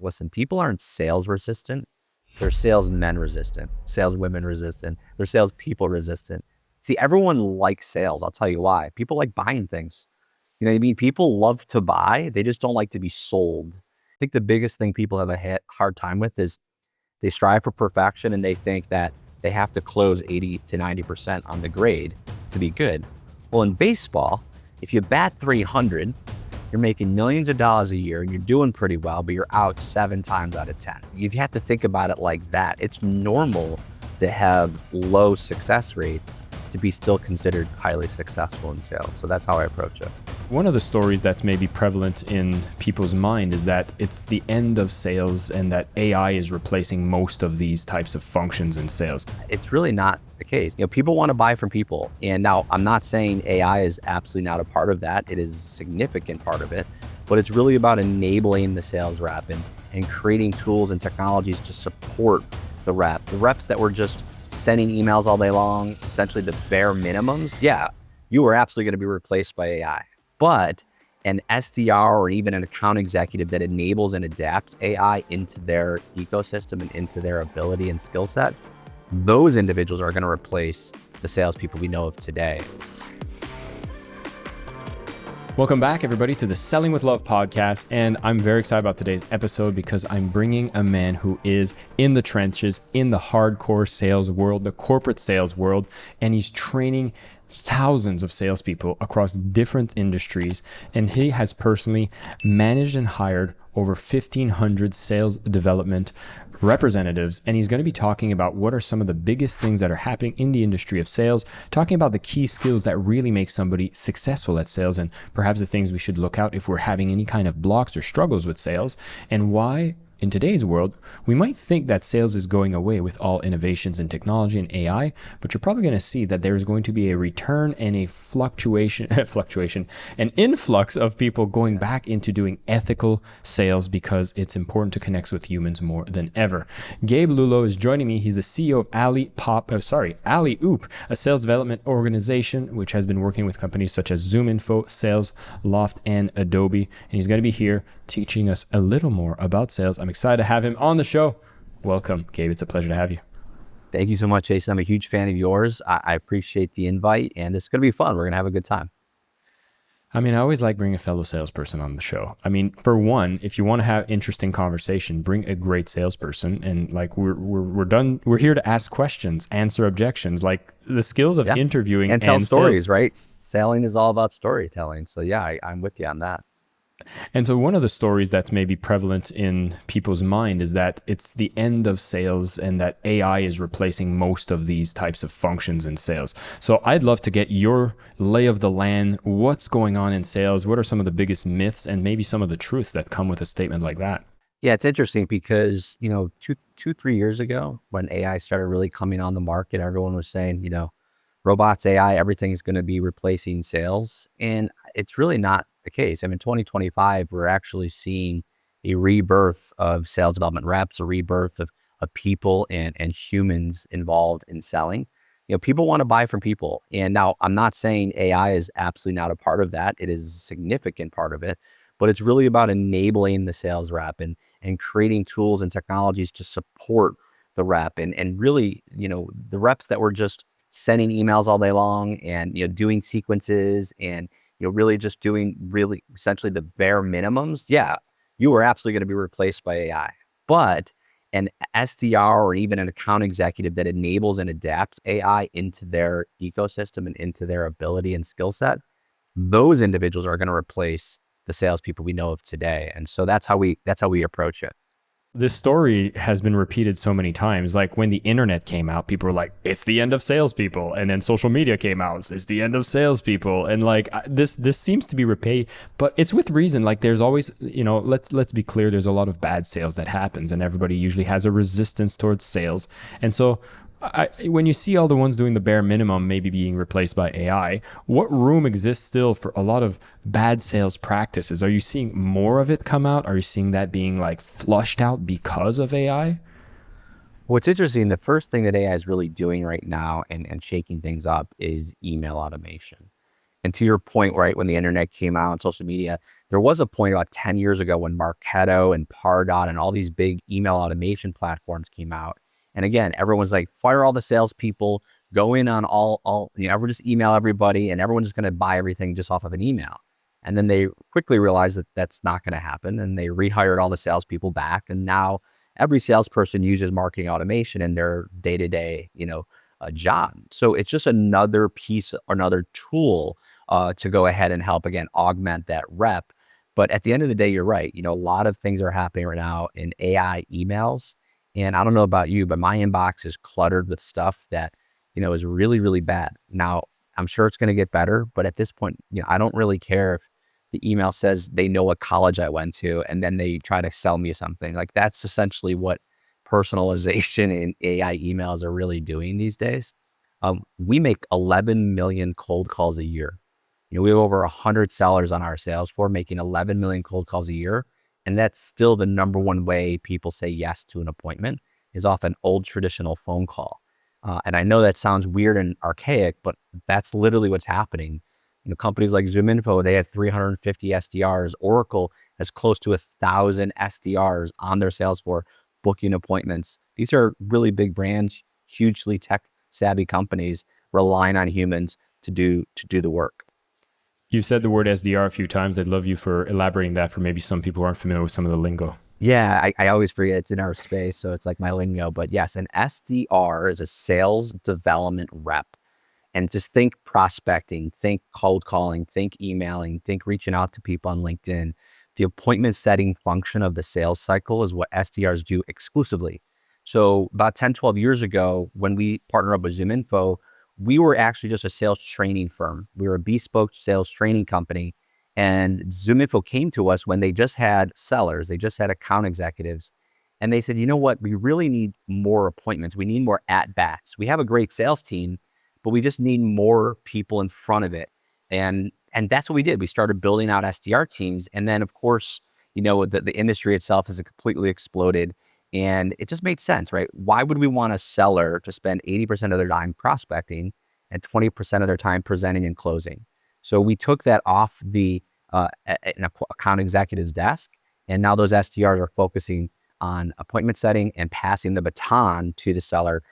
Listen, people aren't sales resistant. They're salesmen resistant, saleswomen resistant, they're salespeople resistant. See, everyone likes sales. I'll tell you why. People like buying things. You know what I mean? People love to buy. They just don't like to be sold. I think the biggest thing people have a hard time with is they strive for perfection and they think that they have to close 80 to 90% on the grade to be good. Well, in baseball, if you bat 300, you're making millions of dollars a year and you're doing pretty well, but you're out 7 times out of 10. You have to think about it like that. It's normal to have low success rates to be still considered highly successful in sales. So that's how I approach it. One of the stories that's maybe prevalent in people's mind is that it's the end of sales and that AI is replacing most of these types of functions in sales. It's really not the case. You know, people want to buy from people. And now I'm not saying AI is absolutely not a part of that. It is a significant part of it, but it's really about enabling the sales rep and creating tools and technologies to support the rep. The reps that were just sending emails all day long, essentially the bare minimums. Yeah, you are absolutely going to be replaced by AI. But an SDR or even an account executive that enables and adapts AI into their ecosystem and into their ability and skill set, those individuals are going to replace the salespeople we know of today. Welcome back, everybody, to the Selling with Love podcast. And I'm very excited about today's episode because I'm bringing a man who is in the trenches, in the hardcore sales world, the corporate sales world, and he's training thousands of salespeople across different industries. And he has personally managed and hired over 1,500 sales development representatives, and he's going to be talking about what are some of the biggest things that are happening in the industry of sales, talking about the key skills that really make somebody successful at sales, and perhaps the things we should look out if we're having any kind of blocks or struggles with sales, and why in today's world, we might think that sales is going away with all innovations in technology and AI, but you're probably going to see that there's going to be a return and a an influx of people going back into doing ethical sales because it's important to connect with humans more than ever. Gabe Lullo is joining me. He's the CEO of Alley Oop, a sales development organization which has been working with companies such as ZoomInfo, Sales Loft, and Adobe. And he's going to be here teaching us a little more about sales. I'm excited to have him on the show. Welcome, Gabe. It's a pleasure to have you. Thank you so much, Jason. I'm a huge fan of yours. I appreciate the invite, and it's going to be fun. We're going to have a good time. I mean, I always like bringing a fellow salesperson on the show. I mean, for one, if you want to have interesting conversation, bring a great salesperson. And like we're done. We're here to ask questions, answer objections, like the skills of interviewing and tell stories, sales. right? Selling is all about storytelling. So yeah, I'm with you on that. And so one of the stories that's maybe prevalent in people's mind is that it's the end of sales and that AI is replacing most of these types of functions in sales. So I'd love to get your lay of the land. What's going on in sales? What are some of the biggest myths and maybe some of the truths that come with a statement like that? Yeah, it's interesting because, 3 years ago when AI started really coming on the market, everyone was saying, robots, AI, everything's going to be replacing sales. And it's really not the case. I mean, 2025, we're actually seeing a rebirth of sales development reps, a rebirth of people and humans involved in selling. People want to buy from people. And now I'm not saying AI is absolutely not a part of that. It is a significant part of it, but it's really about enabling the sales rep and creating tools and technologies to support the rep and really, the reps that were just sending emails all day long and, doing sequences and, really just doing really essentially the bare minimums. Yeah, you are absolutely going to be replaced by AI. But an SDR or even an account executive that enables and adapts AI into their ecosystem and into their ability and skill set, those individuals are going to replace the salespeople we know of today. And so that's how we approach it. This story has been repeated so many times. Like when the internet came out, people were like, it's the end of salespeople. And then social media came out, it's the end of salespeople. And like this seems to be repaid, but it's with reason. Like there's always, let's be clear, there's a lot of bad sales that happens and everybody usually has a resistance towards sales. And so when you see all the ones doing the bare minimum maybe being replaced by AI, what room exists still for a lot of bad sales practices? Are you seeing more of it come out? Are you seeing that being like flushed out because of AI? What's interesting, the first thing that AI is really doing right now and shaking things up is email automation. And to your point, right, when the internet came out and social media, there was a point about 10 years ago when Marketo and Pardot and all these big email automation platforms came out. And again, everyone's like, fire all the salespeople, go in on everyone just email everybody and everyone's just going to buy everything just off of an email. And then they quickly realized that that's not going to happen. And they rehired all the salespeople back. And now every salesperson uses marketing automation in their day-to-day, job. So it's just another piece or another tool to go ahead and help, again, augment that rep. But at the end of the day, you're right. A lot of things are happening right now in AI emails. And I don't know about you, but my inbox is cluttered with stuff that, is really, really bad. Now, I'm sure it's going to get better, but at this point, I don't really care if the email says they know what college I went to and then they try to sell me something. Like that's essentially what personalization in AI emails are really doing these days. We make 11 million cold calls a year. We have over 100 sellers on our sales floor making 11 million cold calls a year. And that's still the number one way people say yes to an appointment is off an old traditional phone call. And I know that sounds weird and archaic, but that's literally what's happening. Companies like ZoomInfo, they have 350 SDRs. Oracle has close to 1,000 SDRs on their sales floor booking appointments. These are really big brands, hugely tech savvy companies relying on humans to do the work. You've said the word SDR a few times. I'd love you for elaborating that for maybe some people who aren't familiar with some of the lingo. Yeah, I always forget it's in our space, so it's like my lingo. But yes, an SDR is a sales development rep. And just think prospecting, think cold calling, think emailing, think reaching out to people on LinkedIn. The appointment setting function of the sales cycle is what SDRs do exclusively. So about 10, 12 years ago, when we partnered up with ZoomInfo, we were actually just a sales training firm. We were a bespoke sales training company. And ZoomInfo came to us when they just had sellers, they just had account executives. And they said, you know what? We really need more appointments. We need more at-bats. We have a great sales team, but we just need more people in front of it. And that's what we did. We started building out SDR teams. And then of course, the industry itself has completely exploded and it just made sense, right? Why would we want a seller to spend 80% of their time prospecting and 20% of their time presenting and closing? So we took that off an account executive's desk. And now those SDRs are focusing on appointment setting and passing the baton to the seller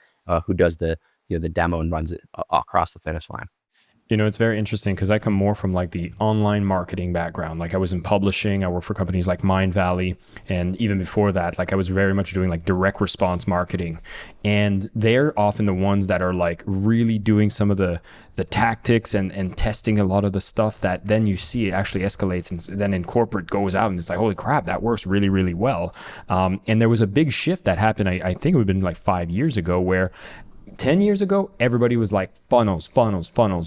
who does the demo and runs it across the finish line. It's very interesting because I come more from like the online marketing background. Like I was in publishing, I worked for companies like Mindvalley. And even before that, like I was very much doing like direct response marketing. And they're often the ones that are like really doing some of the tactics and testing a lot of the stuff that then you see it actually escalates and then in corporate goes out and it's like, holy crap, that works really, really well. And there was a big shift that happened. I think it would have been like 5 years ago where 10 years ago, everybody was like funnels.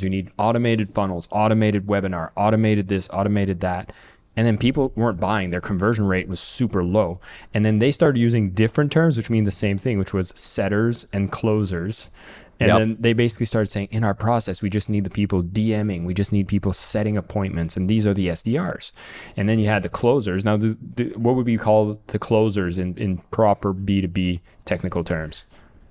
You need automated funnels, automated webinar, automated this, automated that. And then people weren't buying. Their conversion rate was super low. And then they started using different terms, which mean the same thing, which was setters and closers. And then they basically started saying, in our process, we just need the people DMing. We just need people setting appointments. And these are the SDRs. And then you had the closers. Now, what would we call the closers in proper B2B technical terms?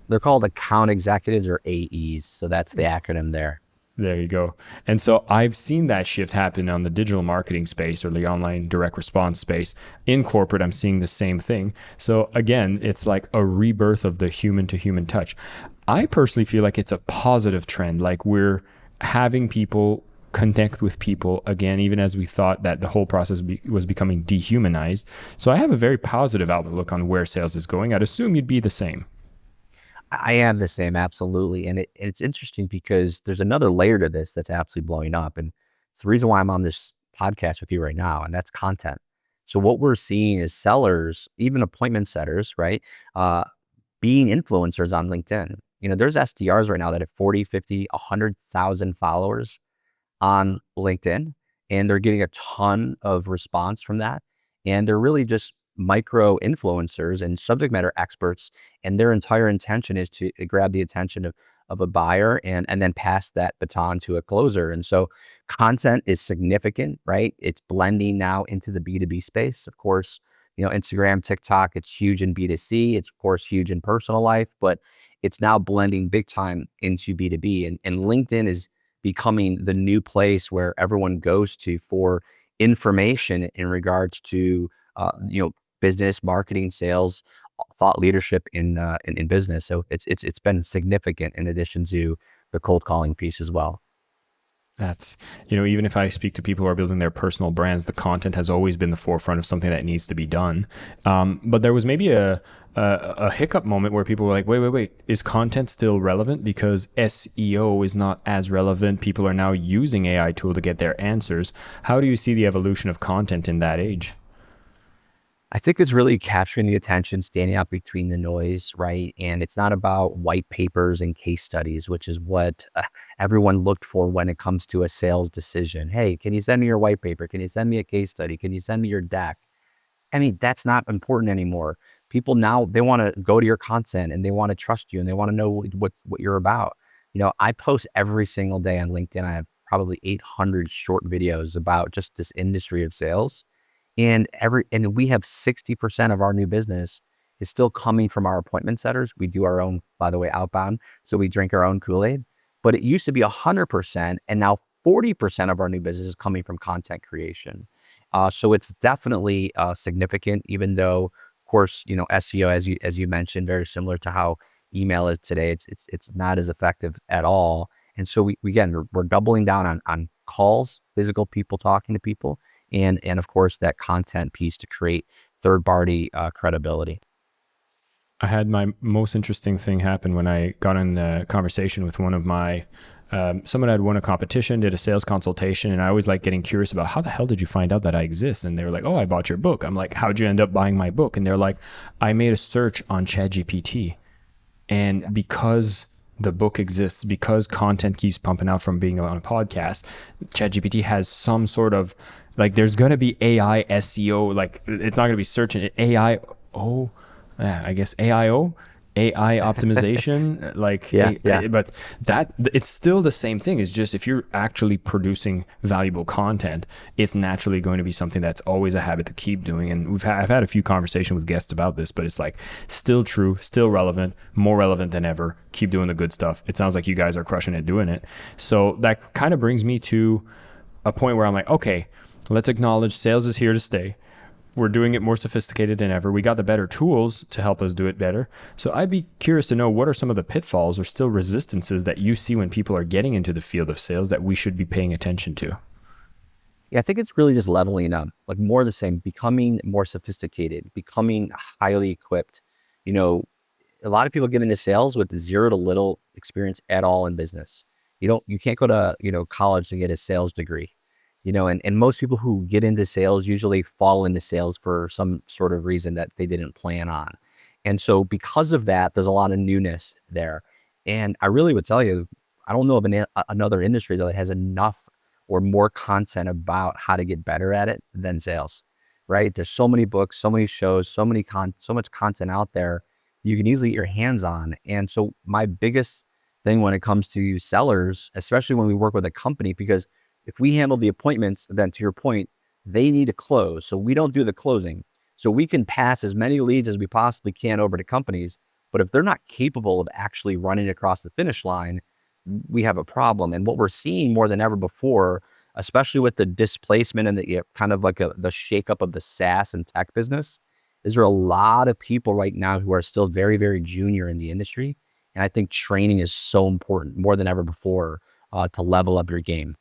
They're called account executives or AEs. So that's the acronym there. There you go. And so I've seen that shift happen on the digital marketing space or the online direct response space. In corporate, I'm seeing the same thing. So again, it's like a rebirth of the human to human touch. I personally feel like it's a positive trend. Like we're having people connect with people again, even as we thought that the whole process was becoming dehumanized. So I have a very positive outlook on where sales is going. I'd assume you'd be the same. I am the same, absolutely. And it's interesting because there's another layer to this that's absolutely blowing up. And it's the reason why I'm on this podcast with you right now, and that's content. So what we're seeing is sellers, even appointment setters, right? Being influencers on LinkedIn. There's SDRs right now that have 40, 50, 100,000 followers on LinkedIn, and they're getting a ton of response from that. And they're really just micro influencers and subject matter experts. And their entire intention is to grab the attention of a buyer and then pass that baton to a closer. And so content is significant, right? It's blending now into the B2B space. Of course, Instagram, TikTok, it's huge in B2C. It's of course huge in personal life, but it's now blending big time into B2B. And LinkedIn is becoming the new place where everyone goes to for information in regards to business, marketing, sales, thought leadership in business. So it's been significant in addition to the cold calling piece as well. That's, even if I speak to people who are building their personal brands, the content has always been the forefront of something that needs to be done. But there was maybe a hiccup moment where people were like, wait, is content still relevant? Because SEO is not as relevant. People are now using AI tool to get their answers. How do you see the evolution of content in that age? I think it's really capturing the attention, standing out between the noise, right? And it's not about white papers and case studies, which is what everyone looked for when it comes to a sales decision. Hey, can you send me your white paper? Can you send me a case study? Can you send me your deck? I mean, that's not important anymore. People now, they want to go to your content and they want to trust you and they want to know what you're about. I post every single day on LinkedIn. I have probably 800 short videos about just this industry of sales. And we have 60% of our new business is still coming from our appointment setters. We do our own, by the way, outbound. So we drink our own Kool-Aid, but it used to be 100%. And now 40% of our new business is coming from content creation. So it's definitely significant, even though, of course, SEO, as you mentioned, very similar to how email is today. It's not as effective at all. And so we're doubling down on calls, physical people talking to people, and of course that content piece to create third party credibility. I had my most interesting thing happen when I got in a conversation with one of my someone had won a competition, did a sales consultation, and I always like getting curious about how the hell did you find out that I exist? And they were like, "Oh, I bought your book." I'm like, "How'd you end up buying my book?" And they're like, "I made a search on ChatGPT, and because the book exists, because content keeps pumping out from being on a podcast, ChatGPT has some sort of like, there's going to be AI SEO, like it's not going to be searching AI. Oh, yeah, I guess AIO, AI optimization, like, Yeah. but that it's still the same thing. It's just if you're actually producing valuable content, it's naturally going to be something that's always a habit to keep doing. And I've had a few conversations with guests about this, but it's like still true, still relevant, more relevant than ever. Keep doing the good stuff. It sounds like you guys are crushing it doing it. So that kind of brings me to a point where I'm like, okay, let's acknowledge sales is here to stay. We're doing it more sophisticated than ever. We got the better tools to help us do it better. So I'd be curious to know, what are some of the pitfalls or still resistances that you see when people are getting into the field of sales that we should be paying attention to? Yeah, I think it's really just leveling up, like more of the same, becoming more sophisticated, becoming highly equipped. You know, a lot of people get into sales with zero to little experience at all in business. You can't go to, college to get a sales degree, and most people who get into sales usually fall into sales for some sort of reason that they didn't plan on. And so because of that, there's a lot of newness there. And I really would tell you, I don't know of another industry that has enough or more content about how to get better at it than sales, right? There's so many books, so many shows, so much content out there you can easily get your hands on. And so my biggest thing when it comes to sellers, especially when we work with a company, because if we handle the appointments, then to your point, they need to close. So we don't do the closing. So we can pass as many leads as we possibly can over to companies. But if they're not capable of actually running across the finish line, we have a problem. And what we're seeing more than ever before, especially with the displacement and the kind of like the shakeup of the SaaS and tech business, is there are a lot of people right now who are still very, very junior in the industry. And I think training is so important more than ever before to level up your game.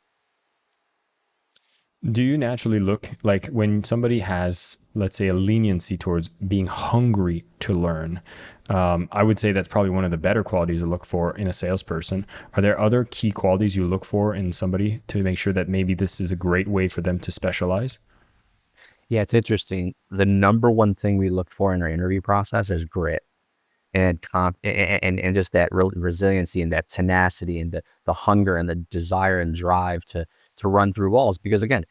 Do you naturally look like when somebody has, let's say, a leniency towards being hungry to learn? I would say that's probably one of the better qualities to look for in a salesperson. Are there other key qualities you look for in somebody to make sure that maybe this is a great way for them to specialize? Yeah, it's interesting. The number one thing we look for in our interview process is grit and and just that resiliency and that tenacity and the hunger and the desire and drive to run through walls. Because again,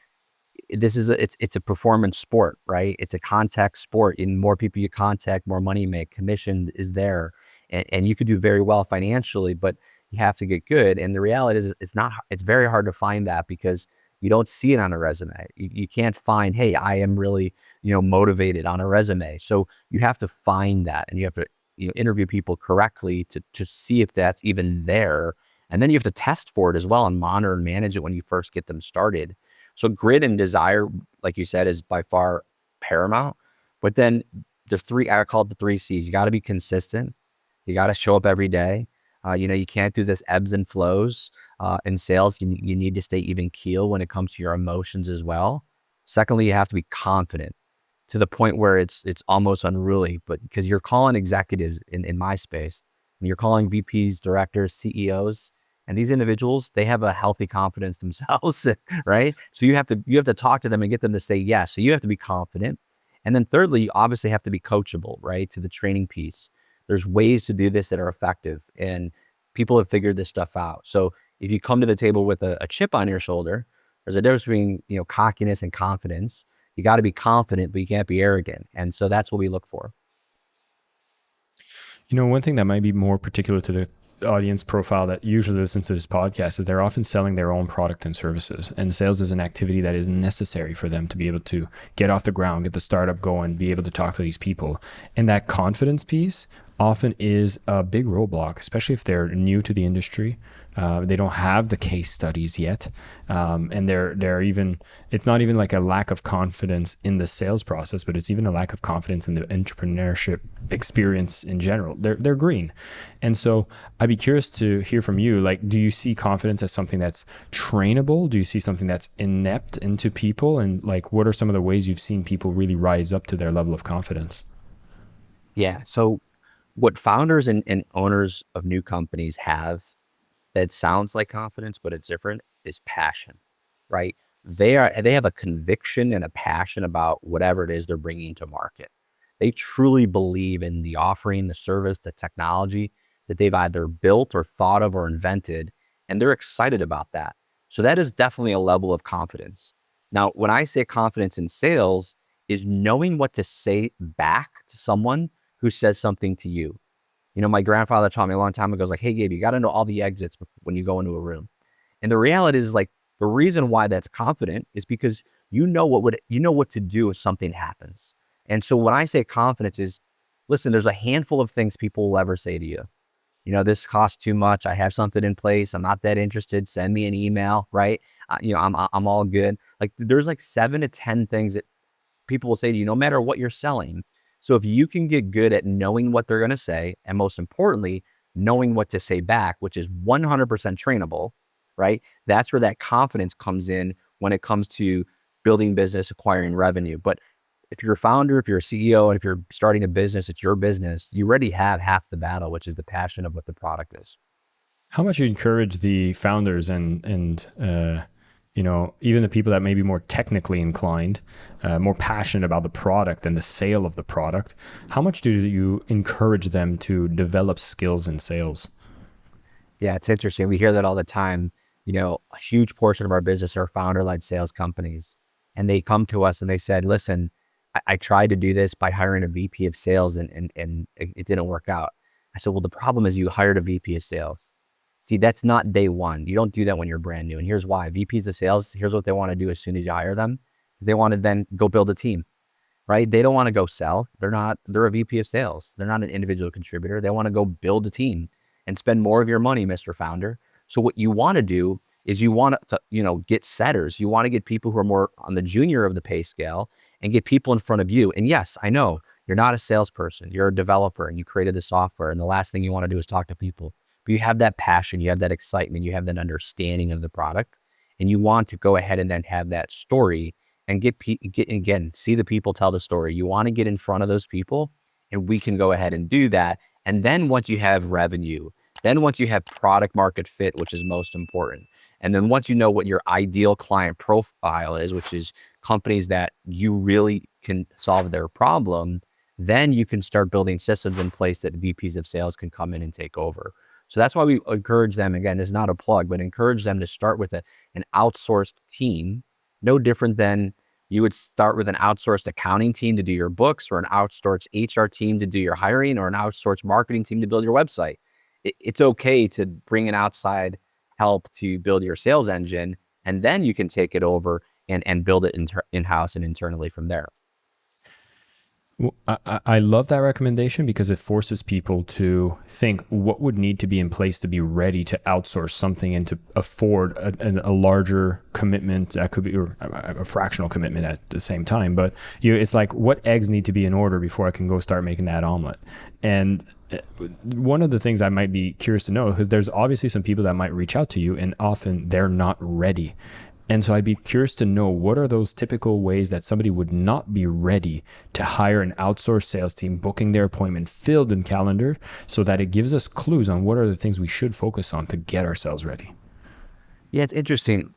it's a performance sport, right? It's a contact sport. And more people you contact, more money you make. Commission is there, and you could do very well financially, but you have to get good. And the reality is, it's not. It's very hard to find that because you don't see it on a resume. You can't find, hey, I am really motivated on a resume. So you have to find that, and you have to interview people correctly to see if that's even there, and then you have to test for it as well and monitor and manage it when you first get them started. So grit and desire, like you said, is by far paramount. But then I call it the 3 C's. You got to be consistent. You got to show up every day. You can't do this ebbs and flows in sales. You need to stay even keel when it comes to your emotions as well. Secondly, you have to be confident to the point where it's almost unruly, but because you're calling executives in my space, and you're calling VPs, directors, CEOs, and these individuals, they have a healthy confidence themselves, right? So you have to talk to them and get them to say yes. So you have to be confident. And then thirdly, you obviously have to be coachable, right? To the training piece. There's ways to do this that are effective, and people have figured this stuff out. So if you come to the table with a chip on your shoulder, there's a difference between cockiness and confidence. You got to be confident, but you can't be arrogant. And so that's what we look for. One thing that might be more particular to the audience profile that usually listens to this podcast is they're often selling their own product and services. And sales is an activity that is necessary for them to be able to get off the ground, get the startup going, be able to talk to these people. And that confidence piece often is a big roadblock, especially if they're new to the industry. They don't have the case studies yet, and they're even. It's not even like a lack of confidence in the sales process, but it's even a lack of confidence in the entrepreneurship experience in general. They're green, and so I'd be curious to hear from you. Like, do you see confidence as something that's trainable? Do you see something that's inept into people? And like, what are some of the ways you've seen people really rise up to their level of confidence? Yeah. So what founders and owners of new companies have that sounds like confidence, but it's different, is passion, right? They have a conviction and a passion about whatever it is they're bringing to market. They truly believe in the offering, the service, the technology that they've either built or thought of or invented, and they're excited about that. So that is definitely a level of confidence. Now, when I say confidence in sales, is knowing what to say back to someone who says something to you. My grandfather taught me a long time ago, like, hey, Gabe, you got to know all the exits when you go into a room. And the reality is, like, the reason why that's confident is because you know what to do if something happens. And so when I say confidence is, listen, there's a handful of things people will ever say to you. This costs too much. I have something in place. I'm not that interested. Send me an email, right? I'm all good. Like, there's like 7 to 10 things that people will say to you, no matter what you're selling. So if you can get good at knowing what they're going to say, and most importantly, knowing what to say back, which is 100% trainable, right? That's where that confidence comes in when it comes to building business, acquiring revenue. But if you're a founder, if you're a CEO, and if you're starting a business, it's your business, you already have half the battle, which is the passion of what the product is. How much you encourage the founders and even the people that may be more technically inclined, more passionate about the product and the sale of the product? How much do you encourage them to develop skills in sales? Yeah, it's interesting. We hear that all the time. A huge portion of our business are founder-led sales companies. And they come to us and they said, listen, I tried to do this by hiring a VP of sales and it didn't work out. I said, well, the problem is you hired a VP of sales. See, that's not day one. You don't do that when you're brand new. And here's why. VPs of sales, here's what they want to do as soon as you hire them, is they want to then go build a team, right? They don't want to go sell. They're a VP of sales. They're not an individual contributor. They want to go build a team and spend more of your money, Mr. Founder. So what you want to do is you want to, get setters. You want to get people who are more on the junior of the pay scale and get people in front of you. And yes, I know you're not a salesperson. You're a developer and you created the software. And the last thing you want to do is talk to people. But you have that passion, you have that excitement, you have that understanding of the product, and you want to go ahead and then have that story and get again, see the people tell the story. You want to get in front of those people, and we can go ahead and do that. And then once you have revenue, then once you have product market fit, which is most important, and then once you know what your ideal client profile is, which is companies that you really can solve their problem, then you can start building systems in place that VPs of sales can come in and take over. So that's why we encourage them, again, it's not a plug, but encourage them to start with an outsourced team, no different than you would start with an outsourced accounting team to do your books, or an outsourced HR team to do your hiring, or an outsourced marketing team to build your website. It's okay to bring an outside help to build your sales engine, and then you can take it over and build it in-house and internally from there. I love that recommendation because it forces people to think what would need to be in place to be ready to outsource something and to afford a larger commitment that could be, or a fractional commitment at the same time. But it's like, what eggs need to be in order before I can go start making that omelet? And one of the things I might be curious to know, because there's obviously some people that might reach out to you and often they're not ready. And so I'd be curious to know, what are those typical ways that somebody would not be ready to hire an outsourced sales team, booking their appointment filled in calendar, so that it gives us clues on what are the things we should focus on to get ourselves ready. Yeah, it's interesting.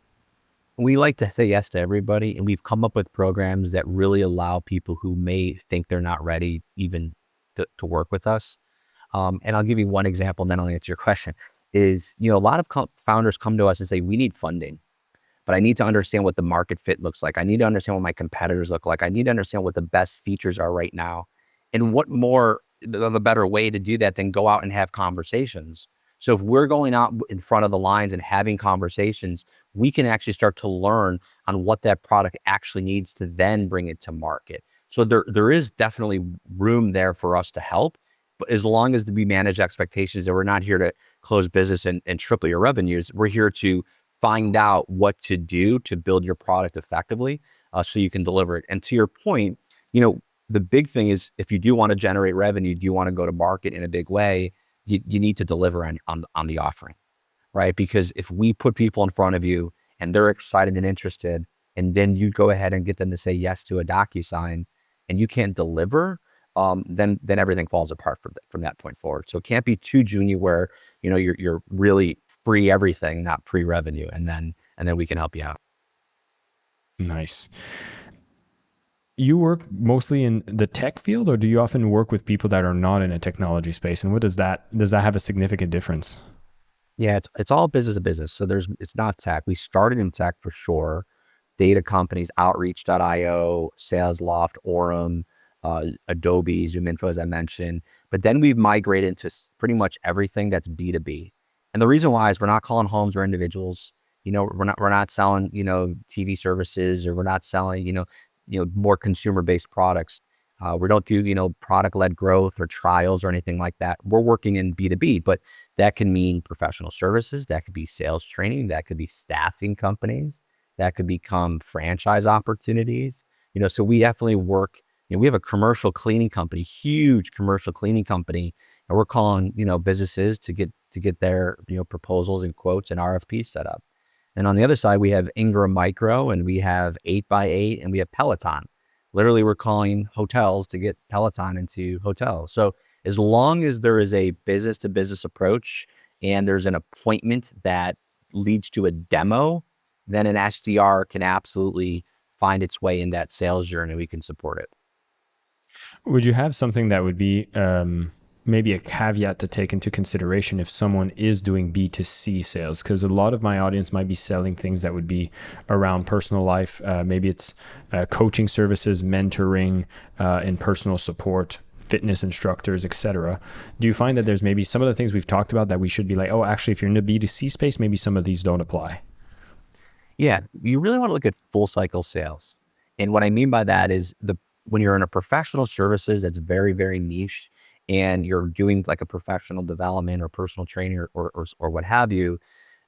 We like to say yes to everybody, and we've come up with programs that really allow people who may think they're not ready even to work with us. And I'll give you one example, and then I'll answer your question. Is, a lot of founders come to us and say, we need funding, but I need to understand what the market fit looks like. I need to understand what my competitors look like. I need to understand what the best features are right now. And what more, the better way to do that than go out and have conversations. So if we're going out in front of the lines and having conversations, we can actually start to learn on what that product actually needs to then bring it to market. So there is definitely room there for us to help, but as long as we manage expectations that we're not here to close business and triple your revenues, we're here to find out what to do to build your product effectively, so you can deliver it. And to your point, the big thing is, if you do want to generate revenue, do you want to go to market in a big way, you need to deliver on the offering, right? Because if we put people in front of you and they're excited and interested, and then you go ahead and get them to say yes to a DocuSign, and you can't deliver, then everything falls apart from that point forward. So it can't be too junior where you're really free everything, not pre-revenue, and then we can help you out. Nice. You work mostly in the tech field, or do you often work with people that are not in a technology space? And what does that have a significant difference? Yeah, it's all business to business. So it's not tech. We started in tech for sure. Data companies, Outreach.io, SalesLoft, Orem, Adobe, ZoomInfo, as I mentioned. But then we've migrated into pretty much everything that's B2B. And the reason why is we're not calling homes or individuals. We're not selling, TV services, or we're not selling, more consumer-based products. We don't do, product-led growth or trials or anything like that. We're working in B2B, but that can mean professional services, that could be sales training, that could be staffing companies, that could become franchise opportunities. So we definitely work. We have a commercial cleaning company, huge commercial cleaning company, and we're calling, businesses to get their, proposals and quotes and RFPs set up. And on the other side, we have Ingram Micro, and we have 8x8, and we have Peloton. Literally, we're calling hotels to get Peloton into hotels. So as long as there is a business to business approach and there's an appointment that leads to a demo, then an SDR can absolutely find its way in that sales journey. We can support it. Would you have something that would be maybe a caveat to take into consideration if someone is doing B2C sales? Because a lot of my audience might be selling things that would be around personal life. Maybe it's coaching services, mentoring, and personal support, fitness instructors, etc. Do you find that there's maybe some of the things we've talked about that we should be like, oh, actually, if you're in the B2C space, maybe some of these don't apply? Yeah, you really want to look at full cycle sales. And what I mean by that is, when you're in a professional services that's very, very niche, and you're doing like a professional development or personal training, or what have you,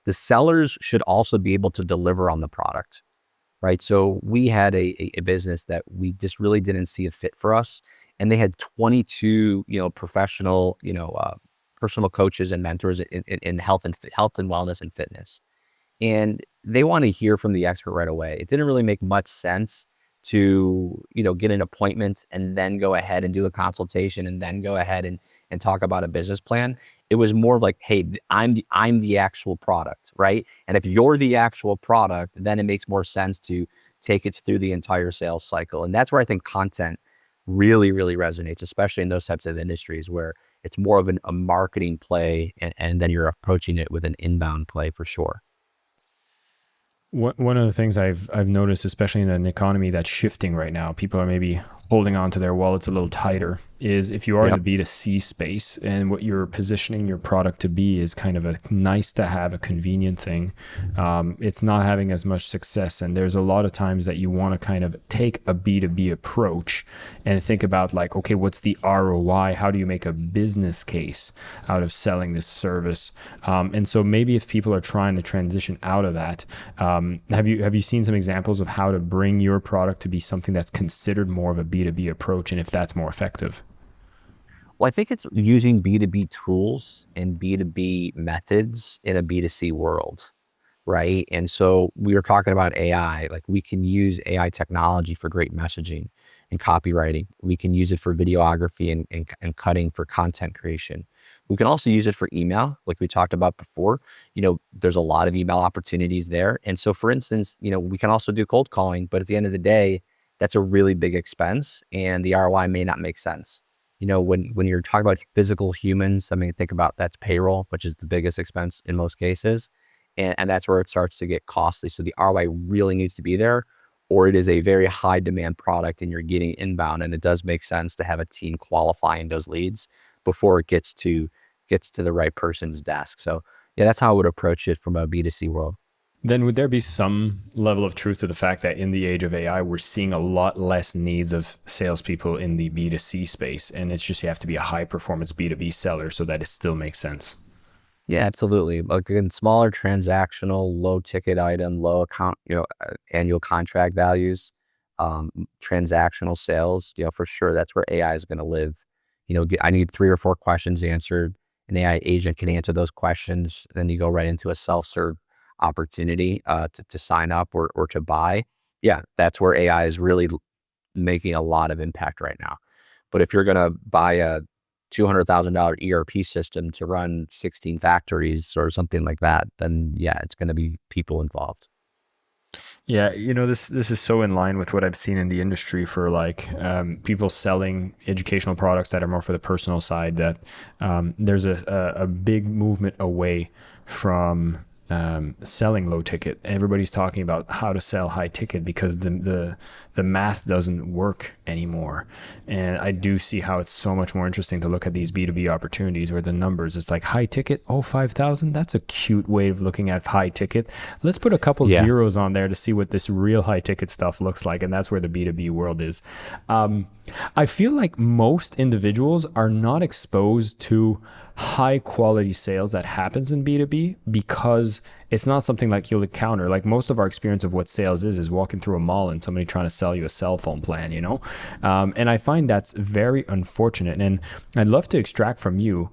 the sellers should also be able to deliver on the product, right? So we had a business that we just really didn't see a fit for us, and they had 22, professional, personal coaches and mentors in health and wellness and fitness, and they want to hear from the expert right away. It didn't really make much sense to, get an appointment and then go ahead and do a consultation and then go ahead and talk about a business plan. It was more of like, hey, I'm the actual product, right? And if you're the actual product, then it makes more sense to take it through the entire sales cycle. And that's where I think content really, really resonates, especially in those types of industries where it's more of a marketing play, and then you're approaching it with an inbound play for sure. One of the things I've noticed, especially in an economy that's shifting right now, people are maybe holding on to their wallets a little tighter, is if you are in Yep. the B2C space and what you're positioning your product to be is kind of a nice to have, a convenient thing, it's not having as much success. And there's a lot of times that you want to kind of take a B2B approach and think about like, okay, what's the ROI? How do you make a business case out of selling this service? And so maybe if people are trying to transition out of that, have you seen some examples of how to bring your product to be something that's considered more of a B2B approach and if that's more effective? Well, I think it's using B2B tools and B2B methods in a B2C world, right? And so we were talking about AI, like we can use AI technology for great messaging and copywriting. We can use it for videography and cutting for content creation. We can also use it for email, like we talked about before. There's a lot of email opportunities there. And so for instance, we can also do cold calling, but at the end of the day, that's a really big expense and the ROI may not make sense. When you're talking about physical humans, I mean, think about that's payroll, which is the biggest expense in most cases. And that's where it starts to get costly. So the ROI really needs to be there, or it is a very high demand product and you're getting inbound. And it does make sense to have a team qualifying those leads before it gets to the right person's desk. So yeah, that's how I would approach it from a B2C world. Then would there be some level of truth to the fact that in the age of AI, we're seeing a lot less needs of salespeople in the B2C space, and it's just you have to be a high performance B2B seller so that it still makes sense? Yeah, absolutely. Like again, smaller transactional, low ticket item, low account, annual contract values, transactional sales, for sure. That's where AI is going to live. I need 3 or 4 questions answered. An AI agent can answer those questions. Then you go right into a self-serve opportunity to sign up or to buy. Yeah, that's where AI is really making a lot of impact right now. But if you're going to buy a $200,000 ERP system to run 16 factories or something like that, then yeah, it's going to be people involved. Yeah, this is so in line with what I've seen in the industry for like people selling educational products that are more for the personal side. That there's a big movement away from selling low ticket. Everybody's talking about how to sell high ticket because the math doesn't work anymore. And I do see how it's so much more interesting to look at these B2B opportunities where the numbers, it's like high ticket, oh, 5,000. That's a cute way of looking at high ticket. Let's put a couple Yeah. zeros on there to see what this real high ticket stuff looks like. And that's where the B2B world is. I feel like most individuals are not exposed to high quality sales that happens in B2B because it's not something like you'll encounter. Like most of our experience of what sales is walking through a mall and somebody trying to sell you a cell phone plan. And I find that's very unfortunate. And I'd love to extract from you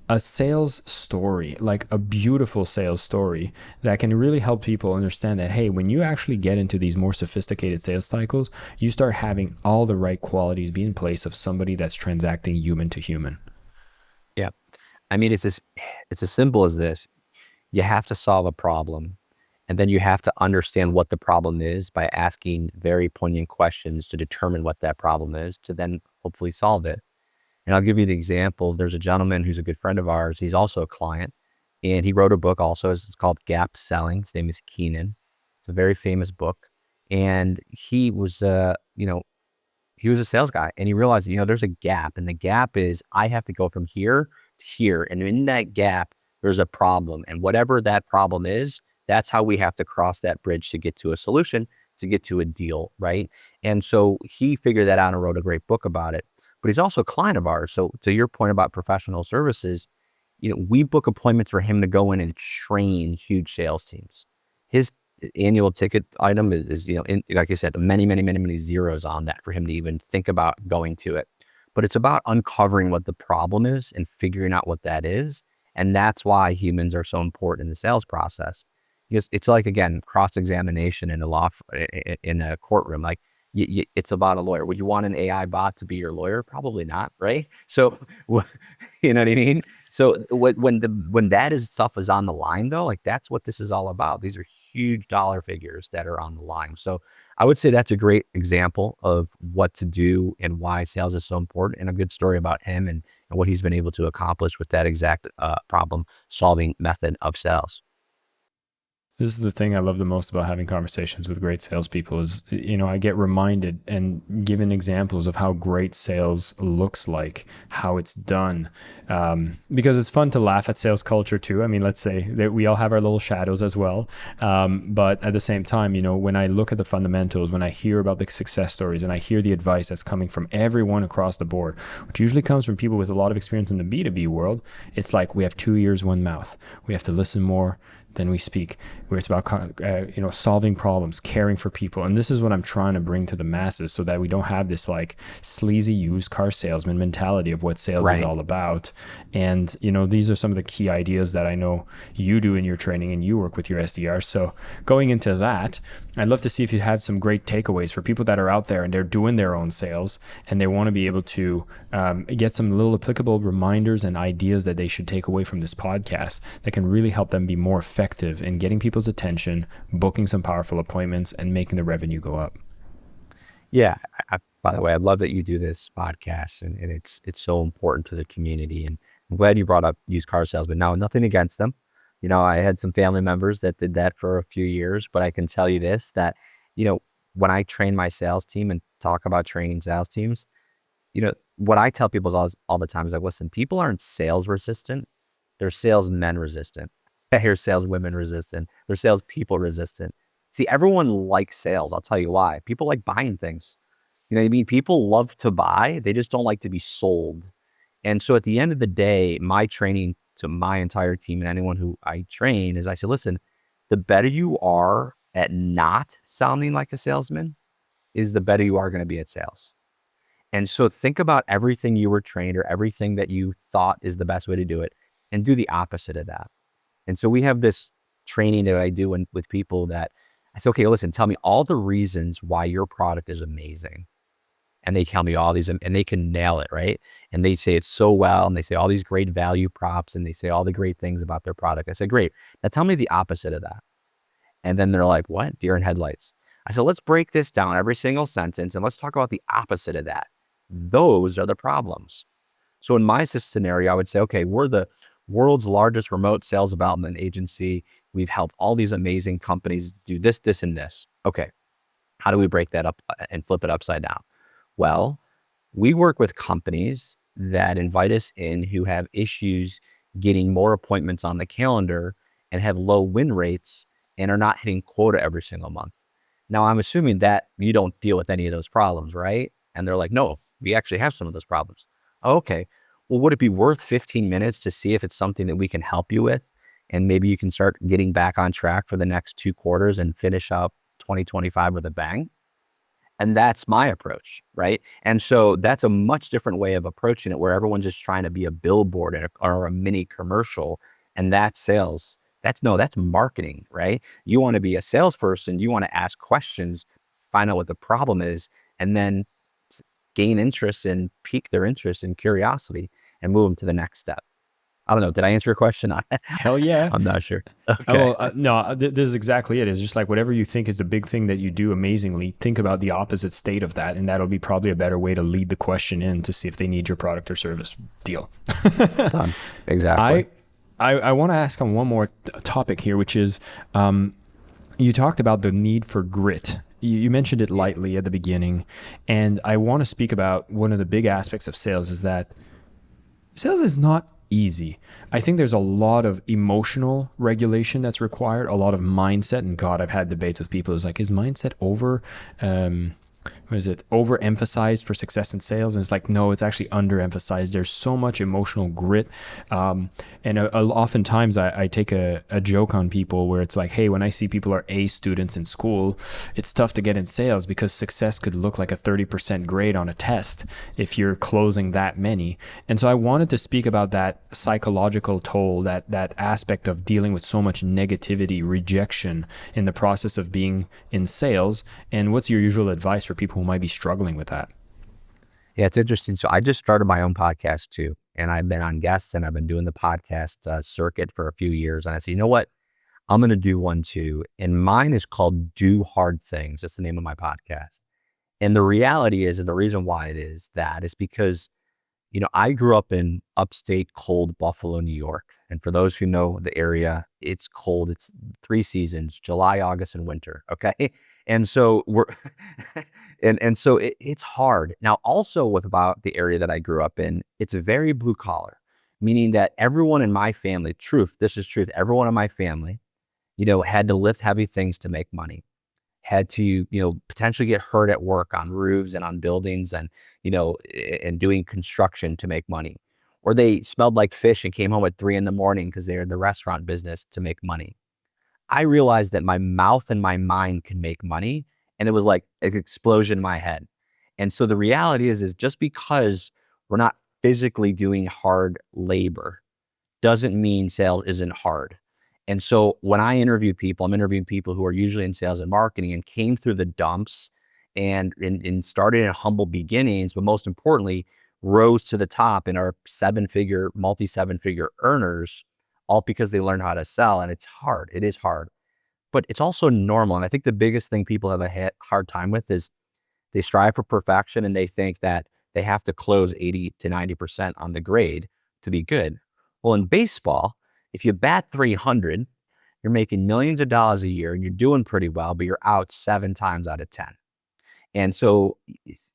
a sales story, like a beautiful sales story that can really help people understand that, hey, when you actually get into these more sophisticated sales cycles, you start having all the right qualities be in place of somebody that's transacting human to human. Yeah. I mean, it's as simple as this. You have to solve a problem, and then you have to understand what the problem is by asking very poignant questions to determine what that problem is to then hopefully solve it. And I'll give you the example. There's a gentleman who's a good friend of ours. He's also a client, and he wrote a book also. It's called Gap Selling. His name is Keenan. It's a very famous book. And he was a sales guy and he realized, there's a gap, and the gap is I have to go from here to here. And in that gap, there's a problem. And whatever that problem is, that's how we have to cross that bridge to get to a solution, to get to a deal. Right. And so he figured that out and wrote a great book about it. But he's also a client of ours. So to your point about professional services, we book appointments for him to go in and train huge sales teams. His annual ticket item is like I said, many, many, many, many zeros on that for him to even think about going to it. But it's about uncovering what the problem is and figuring out what that is. And that's why humans are so important in the sales process. Because it's like, again, cross-examination in in a courtroom. Like it's about a lawyer. Would you want an AI bot to be your lawyer? Probably not, right? So, you know what I mean? So when that is stuff is on the line though, like that's what this is all about. These are huge dollar figures that are on the line. So I would say that's a great example of what to do and why sales is so important, and a good story about him and what he's been able to accomplish with that exact problem solving method of sales. This is the thing I love the most about having conversations with great salespeople is, I get reminded and given examples of how great sales looks like, how it's done. Because it's fun to laugh at sales culture too. I mean, let's say that we all have our little shadows as well. But at the same time, when I look at the fundamentals, when I hear about the success stories and I hear the advice that's coming from everyone across the board, which usually comes from people with a lot of experience in the B2B world, it's like we have 2 ears, one mouth. We have to listen more than we speak, where it's about solving problems, caring for people. And this is what I'm trying to bring to the masses, so that we don't have this like sleazy used car salesman mentality of what sales is all about. And these are some of the key ideas that I know you do in your training and you work with your SDRs. So going into that, I'd love to see if you have some great takeaways for people that are out there and they're doing their own sales and they want to be able to get some little applicable reminders and ideas that they should take away from this podcast that can really help them be more effective in getting people's attention, booking some powerful appointments, and making the revenue go up. Yeah. By the way, I love that you do this podcast, and it's so important to the community. And I'm glad you brought up used car salesmen. Now, nothing against them. I had some family members that did that for a few years, but I can tell you this, that, when I train my sales team and talk about training sales teams, what I tell people is all the time is like, listen, people aren't sales resistant. They're salesmen resistant. I hear saleswomen resistant. They're salespeople resistant. See, everyone likes sales. I'll tell you why. People like buying things. You know what I mean? People love to buy. They just don't like to be sold. And so at the end of the day, my training to my entire team and anyone who I train is I say, listen, the better you are at not sounding like a salesman is the better you are going to be at sales. And so think about everything you were trained or everything that you thought is the best way to do it and do the opposite of that. And so we have this training that I do with people that I say, okay, listen, tell me all the reasons why your product is amazing. And they tell me all these, and they can nail it, right? And they say it so well, and they say all these great value props, and they say all the great things about their product. I said, great. Now tell me the opposite of that. And then they're like, what? Deer in headlights. I said, let's break this down, every single sentence, and let's talk about the opposite of that. Those are the problems. So in my scenario, I would say, okay, we're the world's largest remote sales development agency. We've helped all these amazing companies do this, this, and this. Okay, how do we break that up and flip it upside down? Well, we work with companies that invite us in who have issues getting more appointments on the calendar and have low win rates and are not hitting quota every single month. Now, I'm assuming that you don't deal with any of those problems, right? And they're like, no, we actually have some of those problems. Oh, okay. Well, would it be worth 15 minutes to see if it's something that we can help you with? And maybe you can start getting back on track for the next 2 quarters and finish up 2025 with a bang. And that's my approach, right? And so that's a much different way of approaching it, where everyone's just trying to be a billboard or a mini commercial. And that's sales. That's marketing, right? You want to be a salesperson. You want to ask questions, find out what the problem is, and then gain interest and pique their interest and curiosity and move them to the next step. I don't know. Did I answer your question? Hell yeah. I'm not sure. Okay. No, this is exactly it. It's just like whatever you think is the big thing that you do amazingly, think about the opposite state of that. And that'll be probably a better way to lead the question in to see if they need your product or service. Deal. Done. Exactly. I want to ask on one more topic here, which is you talked about the need for grit. You mentioned it lightly at the beginning. And I want to speak about one of the big aspects of sales is that sales is not easy. I think there's a lot of emotional regulation that's required, a lot of mindset. And God, I've had debates with people. It's like, is mindset overemphasized for success in sales? And it's like, no, it's actually underemphasized. There's so much emotional grit. Oftentimes I take a joke on people where it's like, hey, when I see people are A students in school, it's tough to get in sales because success could look like a 30% grade on a test if you're closing that many. And so I wanted to speak about that psychological toll, that aspect of dealing with so much negativity, rejection in the process of being in sales. And what's your usual advice for people who might be struggling with that? Yeah, it's interesting. So I just started my own podcast too. And I've been on guests and I've been doing the podcast circuit for a few years. And I said, you know what? I'm going to do one too. And mine is called Do Hard Things. That's the name of my podcast. And the reality is, and the reason why it is that is because, I grew up in upstate cold Buffalo, New York. And for those who know the area, it's cold. It's 3 seasons, July, August, and winter. Okay. And so it's hard. Now, also with about the area that I grew up in, it's a very blue collar, meaning that everyone in my family, truth, this is truth, everyone in my family, had to lift heavy things to make money, had to, potentially get hurt at work on roofs and on buildings and, and doing construction to make money. Or they smelled like fish and came home at 3 in the morning because they're in the restaurant business to make money. I realized that my mouth and my mind can make money. And it was like an explosion in my head. And so the reality is just because we're not physically doing hard labor doesn't mean sales isn't hard. And so when I interview people, I'm interviewing people who are usually in sales and marketing and came through the dumps and started in humble beginnings, but most importantly, rose to the top and are multi seven figure earners, all because they learned how to sell. And it's hard. It is hard, but it's also normal. And I think the biggest thing people have a hard time with is they strive for perfection and they think that they have to close 80 to 90% on the grade to be good. Well, in baseball, if you bat 300, you're making millions of dollars a year and you're doing pretty well, but you're out 7 times out of 10. And so,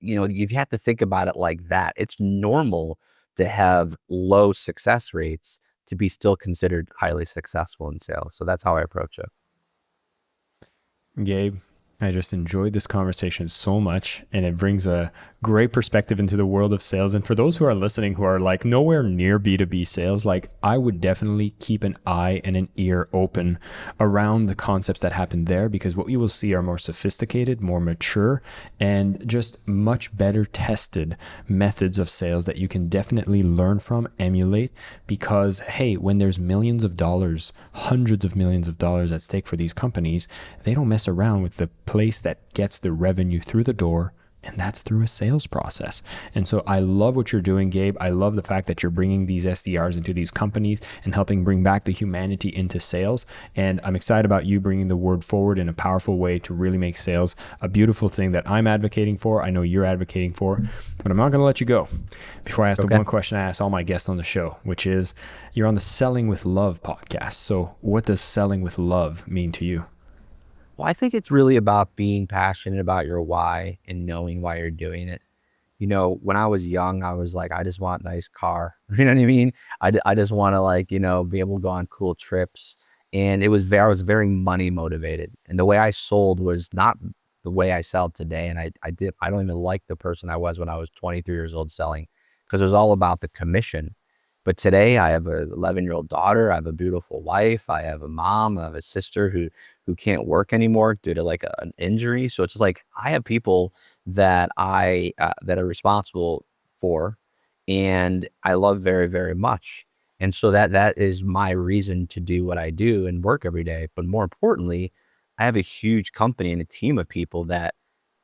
you have to think about it like that. It's normal to have low success rates to be still considered highly successful in sales. So that's how I approach it. Gabe, I just enjoyed this conversation so much, and it brings a great perspective into the world of sales. And for those who are listening who are like nowhere near B2B sales, like I would definitely keep an eye and an ear open around the concepts that happen there, because what you will see are more sophisticated, more mature, and just much better tested methods of sales that you can definitely learn from, emulate, because hey, when there's millions of dollars, hundreds of millions of dollars at stake for these companies, they don't mess around with the place that gets the revenue through the door, and that's through a sales process. And so I love what you're doing, Gabe. I love the fact that you're bringing these SDRs into these companies and helping bring back the humanity into sales. And I'm excited about you bringing the word forward in a powerful way to really make sales a beautiful thing that I'm advocating for. I know you're advocating for, but I'm not going to let you go before I ask the one question I ask all my guests on the show, which is, you're on the Selling with Love podcast. So what does selling with love mean to you? Well, I think it's really about being passionate about your why and knowing why you're doing it. When I was young, I was like, I just want a nice car. You know what I mean? I just want to be able to go on cool trips. And I was very money motivated. And the way I sold was not the way I sell today. And I don't even like the person I was when I was 23 years old selling, because it was all about the commission. But today I have an 11-year-old daughter. I have a beautiful wife. I have a mom. I have a sister who can't work anymore due to like an injury. So it's like I have people that that are responsible for, and I love very, very much. And so that is my reason to do what I do and work every day. But more importantly, I have a huge company and a team of people that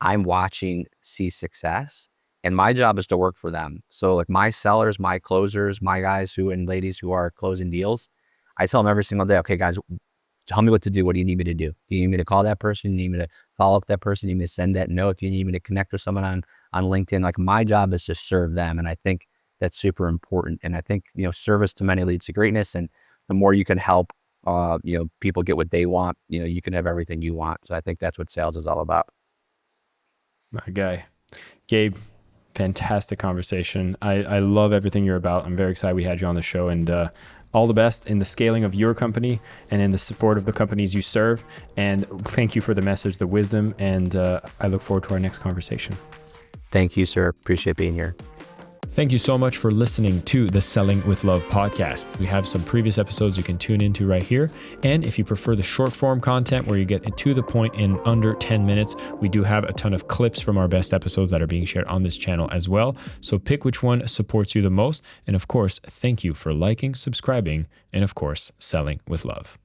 I'm watching see success. And my job is to work for them. So like my sellers, my closers, my guys and ladies who are closing deals, I tell them every single day, okay, guys, tell me what to do. What do you need me to do? Do you need me to call that person? Do you need me to follow up with that person? Do you need me to send that note? Do you need me to connect with someone on LinkedIn? Like my job is to serve them. And I think that's super important. And I think, service to many leads to greatness. And the more you can help, people get what they want, you can have everything you want. So I think that's what sales is all about. My guy, Gabe. Fantastic conversation. I love everything you're about. I'm very excited we had you on the show, and all the best in the scaling of your company and in the support of the companies you serve. And thank you for the message, the wisdom, and I look forward to our next conversation. Thank you, sir. Appreciate being here. Thank you so much for listening to the Selling with Love podcast. We have some previous episodes you can tune into right here. And if you prefer the short form content where you get to the point in under 10 minutes, we do have a ton of clips from our best episodes that are being shared on this channel as well. So pick which one supports you the most. And of course, thank you for liking, subscribing, and of course, selling with love.